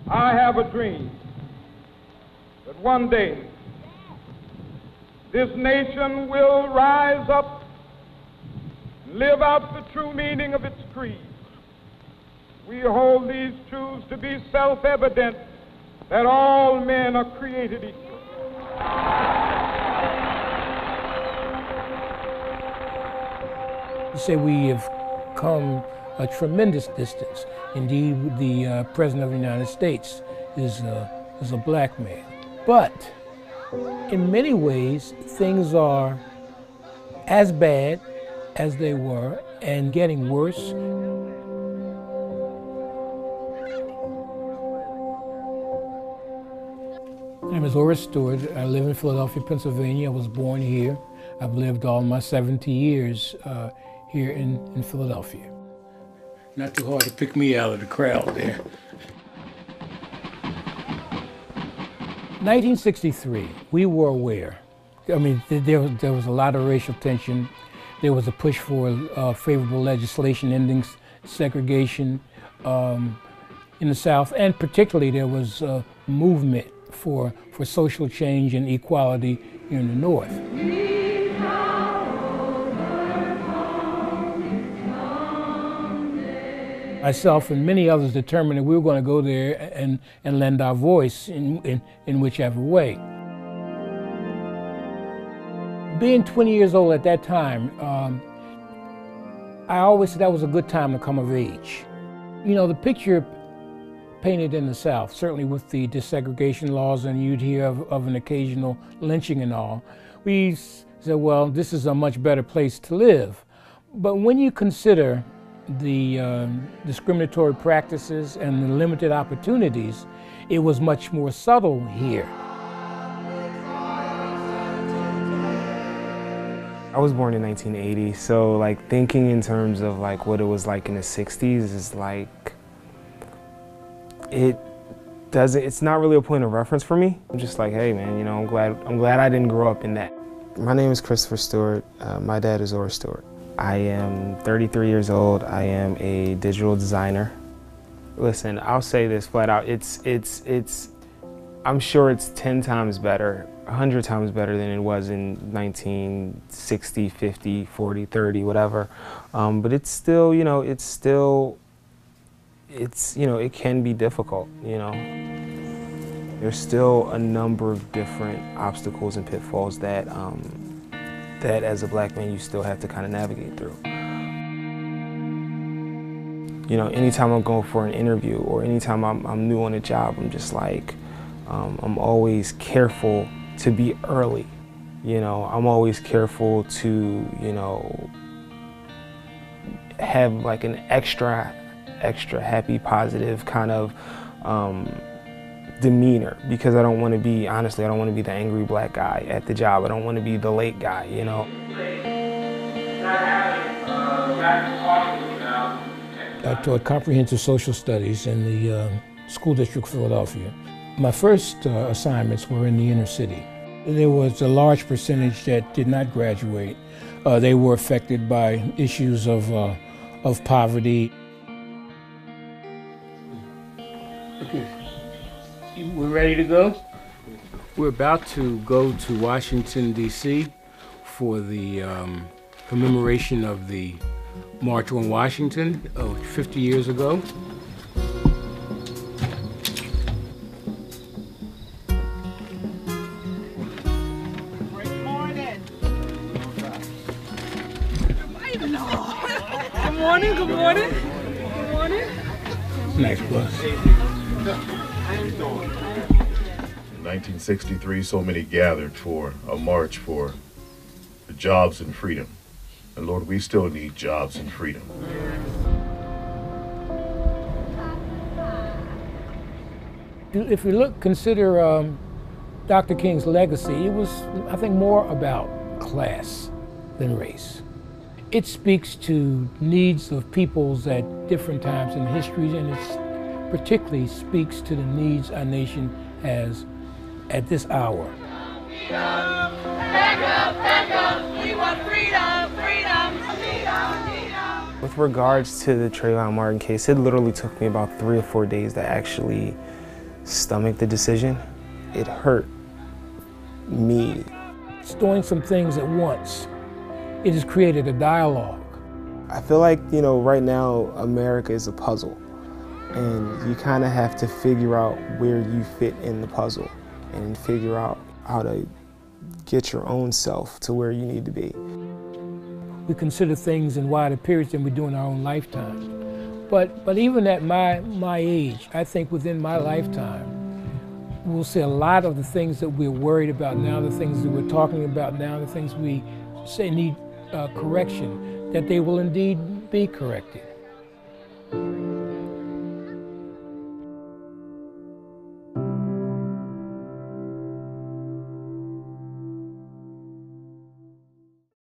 I have a dream that one day this nation will rise up and live out the true meaning of its creed. We hold these truths to be self-evident, that all men are created equal. You say we have come a tremendous distance. Indeed, the President of the United States is a black man. But in many ways, things are as bad as they were and getting worse. My name is Horace Stewart. I live in Philadelphia, Pennsylvania. I was born here. I've lived all my 70 years here in Philadelphia. Not too hard to pick me out of the crowd there. 1963, we were aware. I mean, there was a lot of racial tension. There was a push for favorable legislation ending segregation in the South, and particularly there was a movement for social change and equality here in the North. Myself and many others determined that we were going to go there and lend our voice in whichever way. Being 20 years old at that time, I always said that was a good time to come of age. You know, the picture painted in the South, certainly with the desegregation laws, and you'd hear of an occasional lynching and all, we said, well, this is a much better place to live. But when you consider the discriminatory practices and the limited opportunities, it was much more subtle here. I was born in 1980, so like thinking in terms of like what it was like in the 60s is like, it's not really a point of reference for me. I'm just like, hey man, you know, I'm glad I didn't grow up in that. My name is Christopher Stewart. My dad is Horace Stewart. I am 33 years old. I am a digital designer. Listen, I'll say this flat out. I'm sure it's 10 times better, 100 times better than it was in 1960, 50, 40, 30, whatever. But it's still, you know, it can be difficult, you know. There's still a number of different obstacles and pitfalls that that as a black man you still have to kind of navigate through. You know, anytime I'm going for an interview or anytime I'm new on a job, I'm just like, I'm always careful to be early. You know, I'm always careful to, you know, have like an extra happy, positive kind of demeanor, because I don't want to be, honestly, I don't want to be the angry black guy at the job. I don't want to be the late guy, you know. I taught comprehensive social studies in the school district of Philadelphia. My first assignments were in the inner city. There was a large percentage that did not graduate. They were affected by issues of poverty. Okay. We're ready to go? We're about to go to Washington, D.C. for the commemoration of the March on Washington 50 years ago. Good morning. Good morning, good morning. Good morning. Nice bus. In 1963, so many gathered for a march for the jobs and freedom. And Lord, we still need jobs and freedom. If you consider Dr. King's legacy, it was, I think, more about class than race. It speaks to needs of peoples at different times in history, and it particularly speaks to the needs our nation has at this hour. Freedom, back up, we want freedom, freedom, freedom. With regards to the Trayvon Martin case, it literally took me about 3 or 4 days to actually stomach the decision. It hurt me. It's doing some things at once. It has created a dialogue. I feel like, right now America is a puzzle, and you kind of have to figure out where you fit in the puzzle and figure out how to get your own self to where you need to be. We consider things in wider periods than we do in our own lifetime. But even at my age, I think within my lifetime, we'll see a lot of the things that we're worried about now, the things that we're talking about now, the things we say need correction, that they will indeed be corrected.